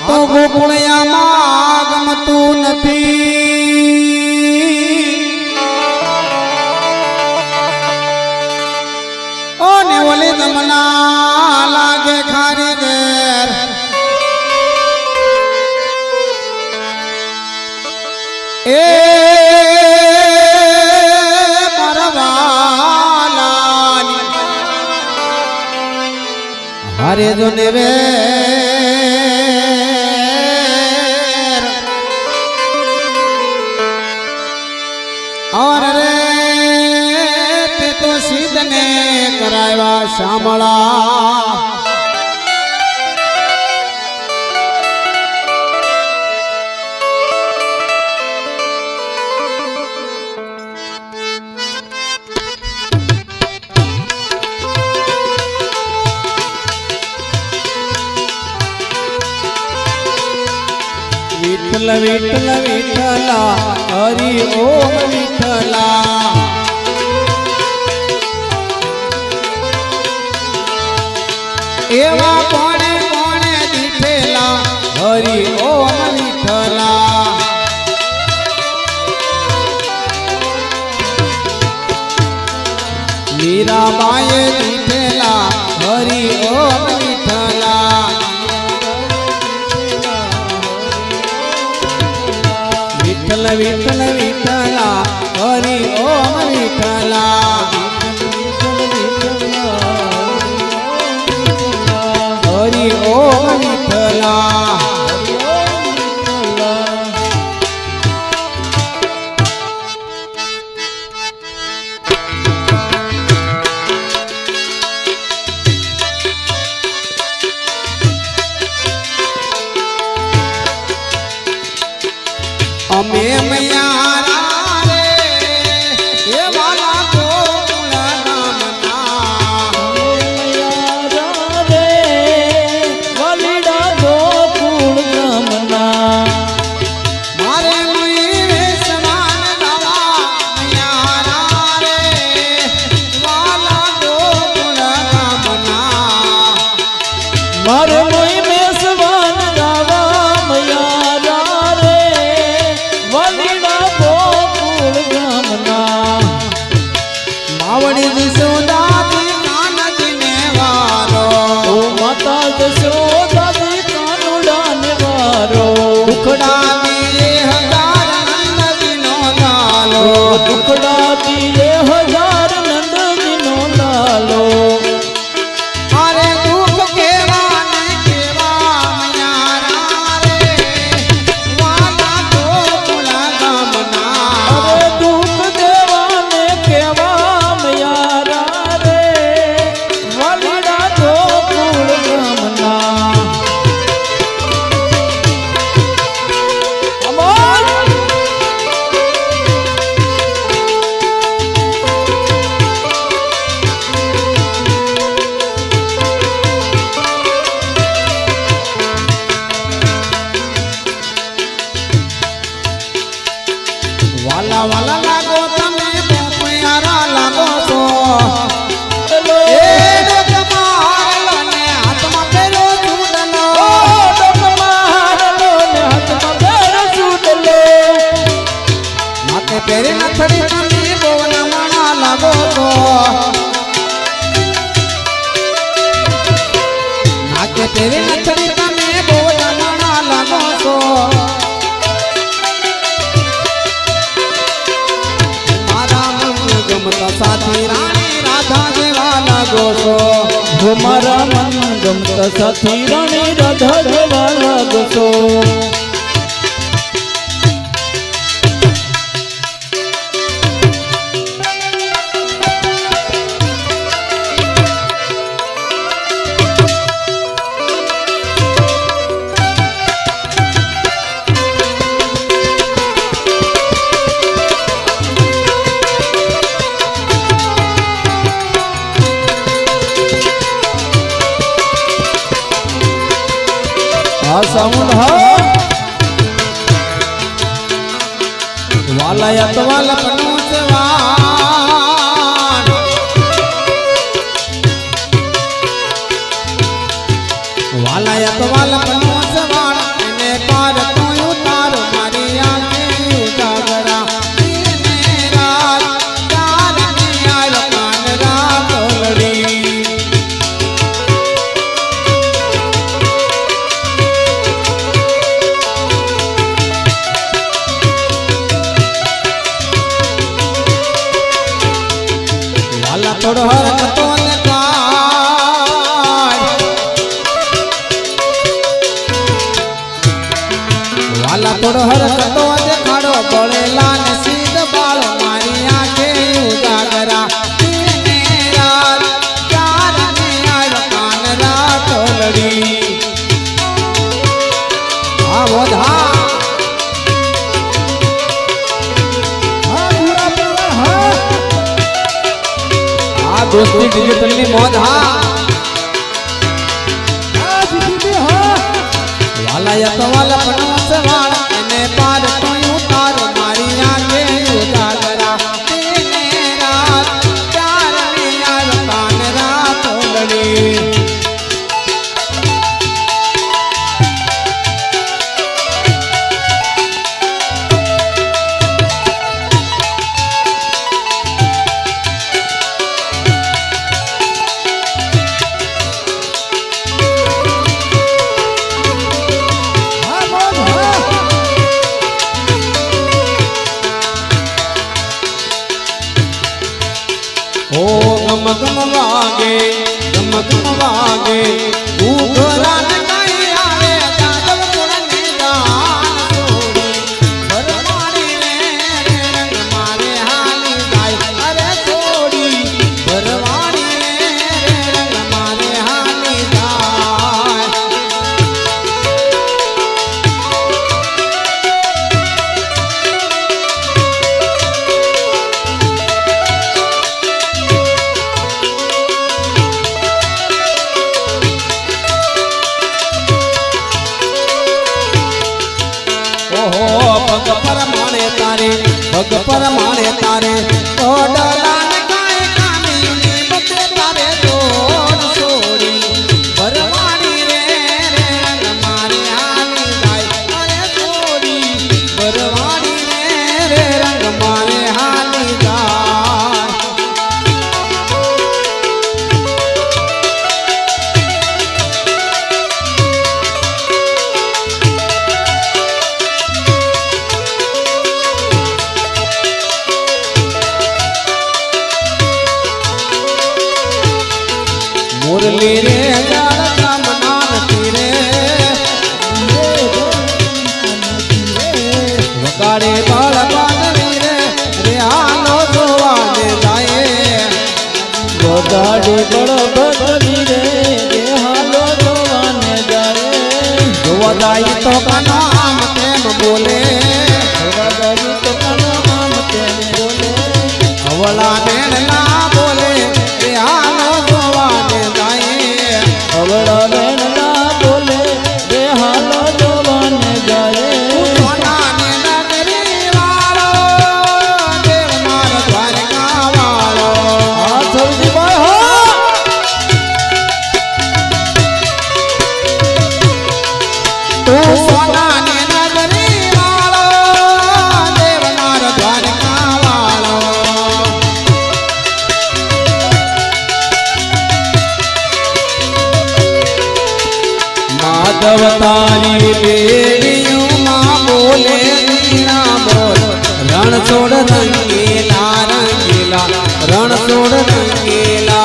તો ગોકુળિયામાં ગમતું નથી ઓને ઓલી દમના લાગે ખારી ઘેર એ મારવાલાની હારે જો ને વે और रे ते तो सीध ने कराया शामला विठल विठल विठला हरि ओम विठला एवा कोणे कोणे दिठेला हरि ओम विठला मीराबाई दिठेला हरि ओम विठला विठल विठल विठला हरि ओम विठला हरि ओम विठला अमे मैया रे ये वाला गोकुल नामना मैया रे वलीड़ा गोकुल नामना मारे मुई वेसमान दावा मैया रे वाला गोकुल नामना मारे मुई वेसमान दावा मैया मावड़ी दिसोदादी कानजी ने वारो ओ माता दिसोदादी कानुड़ा ने वारो दुखड़ा दिए हजार नंद दिनो लालो दुखड़ा दिए हजार नंद दिनो लालो अरे दुख केवा ने केवा मैया रे वाला गोकुल गामना अरे दुख देवा ने केवा वाला वाला लागो तमे प्यारा लागो तो ए डोक मारलो ने हाथ में पेरो छूटलो डोक मारलो ने हाथ में पेरो छूटलो माथे पेरे नथड़ी तमे बोवना माना लागो तो नाके पेरे नथड़ी तमे बोवना माना लागो तो साथी रानी राधा जेवा लागो सो वो मारा मन गमता साथी रानी राधा जेवा लागो सो सामुंड वाला यत वाला पनोचवान वाला यत वाला पनोचवान થોડો હરકતો દેખાય વાલા થોડો હરકતો દેખાડો પડેલા ને સીધ બાળ મારી આંખે ઉજાગરા दोस्ती डिजिटल ની મોજ હા વાલા તો વાલા પણ સવાળ એને પાર તો ઉતાર મારી આંખે ઉજાગરા તેને રાત ચાર ને આર કાન રાત લડી गम वागे उघरा न कहीं आवे जादव पुरने दान छोड़ी भरवाड़ी रे रंग मारे हाली गाय अरे छोड़ी भरवाड़ी रे रंग मारे हाली गाय पग पर मारे तारे ओडला न गाय कामी बते तारे दोन छोड़ी भरवाड़ी रे रंग मारे हाली गाय अरे छोड़ी भरवाड़ी रे रंग मारे हाली गाय मुरली रे जाड़ा मनान तीरे वकारे बाल बादरी रे आलो जोवाने जाए वकारे बाल बादरी रे आलो जोवाने जाए जोवादाई तो कनो आम प्रेम बोले जोवादाई तो कनो आम प्रेम बोले अवला नेण ना बोले रे आलो जोवाने अवड़ा बेन ना बोले रे हालो जोवाने जाए सोना ने नगरी वालो देव मार द्वारका वालो आ थोड़ी भाई हो तू सोना ने नगरी वालो देव मार द्वारका वालो माधवतारी बेड़ियों माँ बोले मीना बोल रण छोड़ रंगीला रंगीला रण छोड़ रंगीला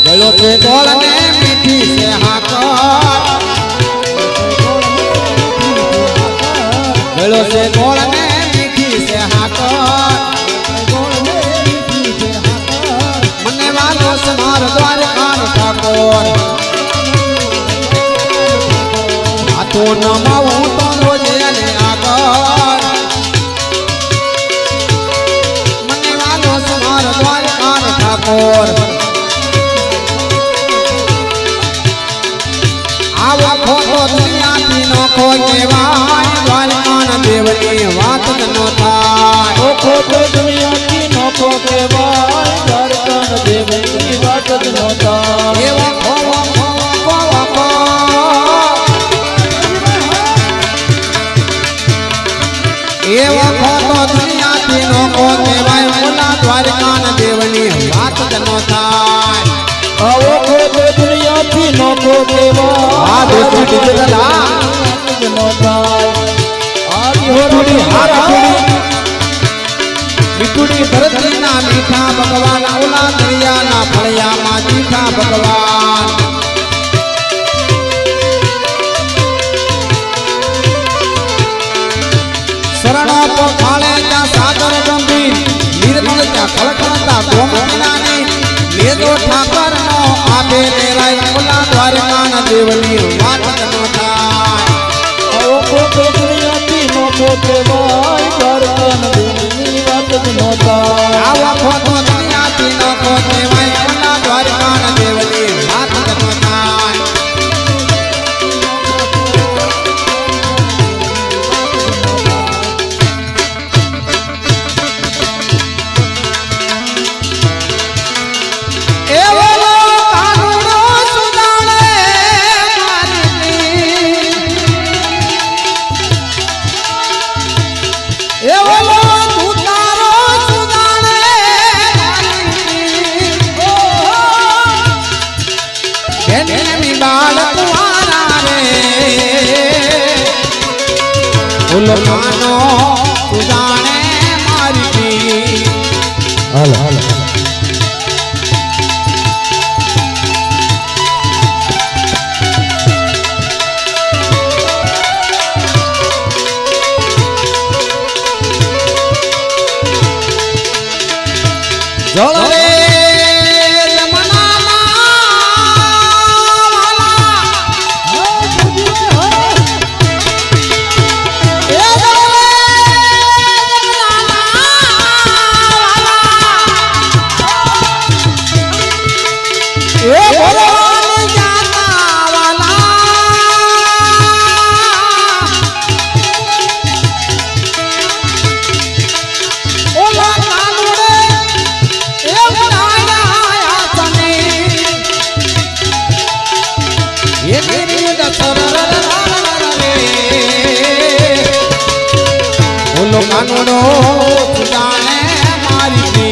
गलो से गोल ने मीठी से हाकर गलो से गोल ने मीठी से हाकर मने वालो समार द्वारका ठाकोर हाथों नमाऊ तो रोजे ने आकर मने वालो समार द्वारका ठाकोर आवा खोटो दुनिया थी नोखो केवाय द्वारका देवनी वात नो थाय ओ खोटो दुनिया थी नोखो केवाय द्वारका देवनी वात नो थाय एवा खोवा खोवा खोवा एवा खोटो दुनिया थी नोखो केवाय बोला द्वारका देवनी वात नो थाय ओ खोटो दुनिया थी नोखो આ દેશની ડિજિટલ મીઠુડી ધરતીના મીઠા ભગવાન ઓલા દરિયાના ફળિયામાં મીઠા ભગવાન શરણો પખાળે ત્યાં સાગર ગંભીર નિર્મળ ત્યાં ખળખળતા ગોમતીનાની લેજો ઠાકરનો આપે લેરાય ઓલા દ્વારકાના દેવની વાત ન થાય આવો દુનિયાથી મોટો કહેવાય દ્વારકાના દેવની વાત ન થાય આવો ખોટો દુનિયાથી નોખો કહેવાય ઓલા દ્વારકાના દેવની વાત ન થાય માનો સુજાણે મારી હાલ હાલ જળવે કાનુડો સુજાણે મારી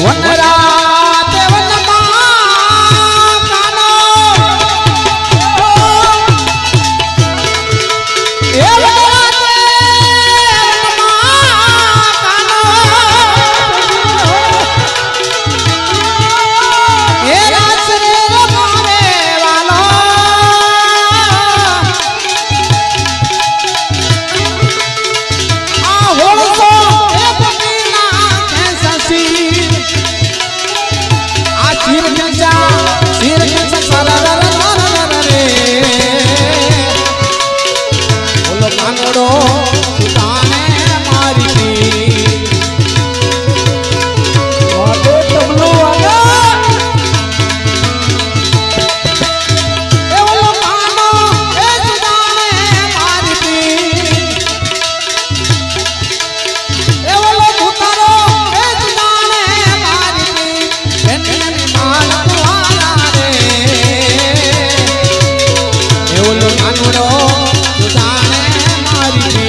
વનરાતે વનમાં કાનો એ વનરાતે વનમાં કાનો એ રાસરે રમાવે વાલો આ હોળસો એ પતિના કેસસી આ શિર કેસા સારા રે ઓલો કાનડો સુતાને મારી વાગે તબલો વાગે એ ઓલો કાનો એ સુતાને મારી એ ઓલો ભૂતારો એ સુતાને મારી એની માલ કુવાના રે એ ઓલો કાનડો સુતાને મારી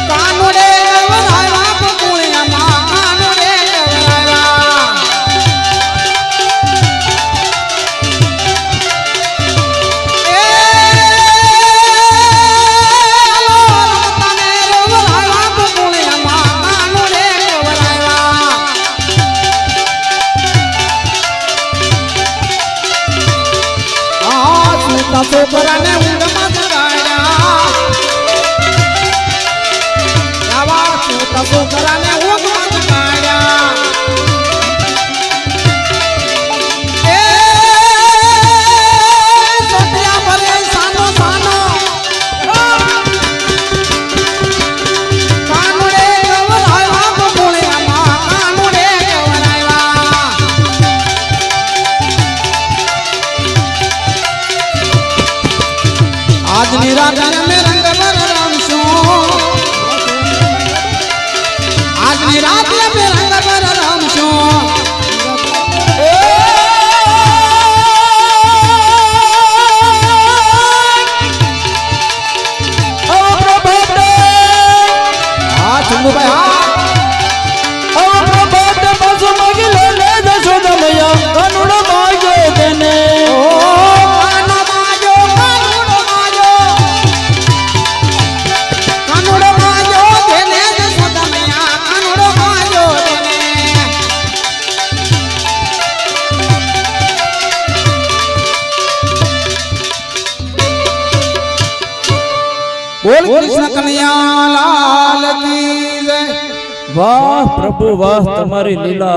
કાનુડે વરાયા પકુણિયામાં કાનુડે વરાયા એ રમતાને વરાયા પકુણિયામાં કાનુડે વરાયા આ સુતા છોકરાને ઊંઘમાં જગાડ્યા આવા સુતા છોકરાને ઊંઘમાં જગાડ્યા એ સોટિયા ભરે સાનો સાનો કાનુડે વરાયા બકુળિયામાં કાનુડે વરાયા આજની રાતે અમે રંગ રમશું આજની રાતે અમે રંગ રમશું બોલ કૃષ્ણ કનૈયા લાલ કી જય વાહ પ્રભુ વાહ તમારી લીલા